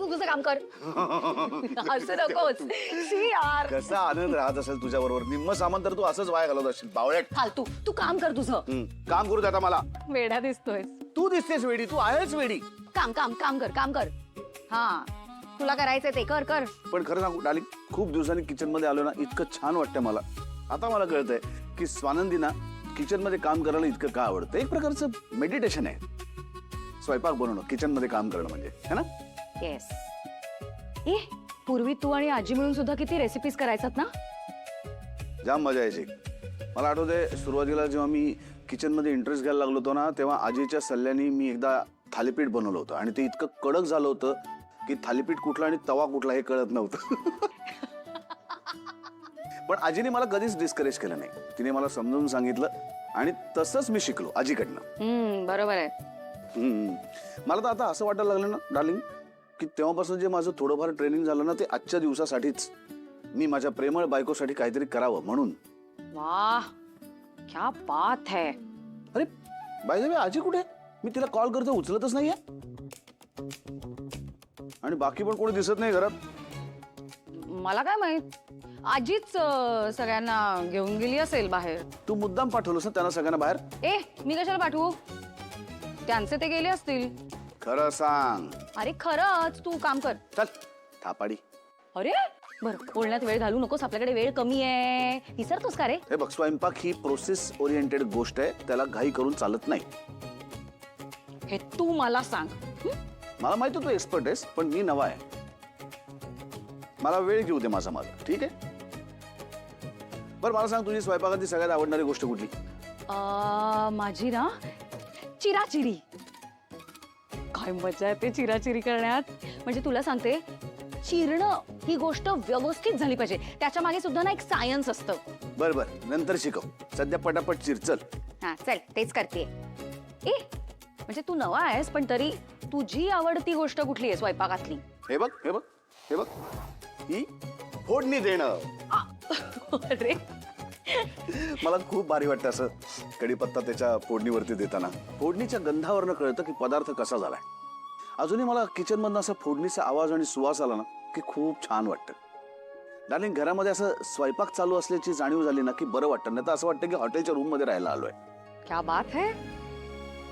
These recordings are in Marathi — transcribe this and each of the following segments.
तू तुझं काम कर. असं नकोच. शी यार. कसा आनंद राहत असेल तुझ्या बरोबर. निम्म सामान तर तू असंच वाया घालवत असशील बावळ्यात. फालतू. तू काम कर तुझं. काम करू दे आता मला. वेडा दिसतोय. तू दिसतेस वेडी, तू आहेच वेडी. काम काम काम कर काम कर. हा तुला करायचंय ते कर कर. पण खरं सांगू डार्लिंग, खूप दिवसांनी किचन मध्ये आलो ना, इतकं छान वाटतं मला. आता मला कळतंय की स्वानंदीना किचन मध्ये काम करायला इतकं का आवडतं. एक प्रकारचं मेडिटेशन आहे स्वयंपाक बनवणं, किचन मध्ये काम करणं म्हणजे, है ना? येस. ए पूर्वी तू आणि आजी मिळून सुद्धा किती रेसिपीज करायचात ना. जाम मजा यायची. मला आठवतंय सुरुवातीला जेव्हा मी किचन मध्ये इंटरेस्ट घ्यायला लागलो होतो ना, तेव्हा आजीच्या सल्ल्याने मी एकदा थालीपीठ बनवलं होतं आणि ते इतकं कडक झालं होतं की थालीपीठ कुठला आणि तवा कुठला हे कळत नव्हतं. पण आजीने मला कधीच डिस्करेज केलं नाही. तिने मला समजून सांगितलं आणि तसंच मी शिकलो आजीकडनं. बरोबर आहे. मला तर आता असं वाटायला लागलं ना डार्लिंग, की तेव्हापासून जे माझं थोडंफार ट्रेनिंग झालं ना, ते आजच्या दिवसासाठीच. मी माझ्या प्रेमळ बायकोसाठी काहीतरी करावं म्हणून. वाह क्या बात है. अरे बाय द वे, आजी कुठे? मी तिला कॉल करतो, उचलतच नाहीये. आणि बाकी पण कोणी दिसत नाही घरात. मला काय माहित. आजीच सगळ्यांना घेऊन गेली असेल बाहेर. तू मुद्दाम पाठवलंस ना त्यांना सगळ्यांना बाहेर? ए मी कशाला पाठवू. त्यांचे ते गेले असतील. खरं सांग. अरे खरंच तू काम कर. चल थापाडी. अरे बरं बोलण्यात वेळ घालू नकोस. आपल्याकडे वेळ कमी आहे. विसरतोस का रे. हे बघ, स्वयंपाक ही प्रोसेस ओरिएंटेड गोष्ट आहे. त्याला घाई करून चालत नाही. हे तू मला सांग. मला माहिती तू एक्सपर्ट आहेस, पण मी नवा आहे. मला वेळ घेऊ दे माझा माझा. ठीक आहे. बरं मला सांग, तुझी स्वयंपाकातली सगळ्यात आवडणारी गोष्ट कुठली? माझी ना चिराचिरी. काय मजा येते चिराचिरी करण्यात. म्हणजे तुला सांगते, चिरणं ही गोष्ट व्यवस्थित झाली पाहिजे. त्याच्या मागे सुद्धा ना एक सायन्स असतं. बरं बरं, नंतर शिकव. सध्या पटापट चिर. चल. हा चल तेच करते. ए म्हणजे तू नवा आहेस, पण तरी तुझी आवडती गोष्ट कुठली आहे स्वयंपाकातली? हे बघ हे बघ हे बघ, ही फोडणी देणं. अरे मला खूप भारी वाटतं असं कढीपत्ता त्याच्या फोडणीवरती देताना. फोडणीच्या गंधावरनं कळतं की पदार्थ कसा झालाय. अजूनही मला किचन मधनं असा फोडणीचा आवाज आणि सुवास आला ना की खूप छान वाटतं. डार्लिंग, घरामध्ये असं स्वयंपाक चालू असल्याची जाणीव झाली ना की बरं वाटतं. नाही तर असं वाटतं की हॉटेलच्या रूम मध्ये राहायला आलोय. क्या बात है.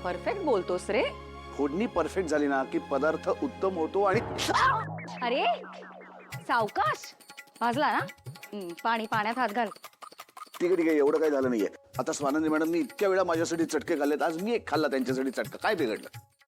परफेक्ट बोलतोस रे. फोडणी परफेक्ट झाली ना की पदार्थ उत्तम होतो. आणि अरे सावकाश. भाजला ना. पाणी पाण्यात हात घाल. ठीक आहे ठीक आहे, एवढं काही झालं नाहीये. आता स्वानंदी मॅडमनी इतक्या वेळा माझ्यासाठी चटके खाल्लेत, आज मी एक खाल्ला त्यांच्यासाठी चटका. काय बिघडलं?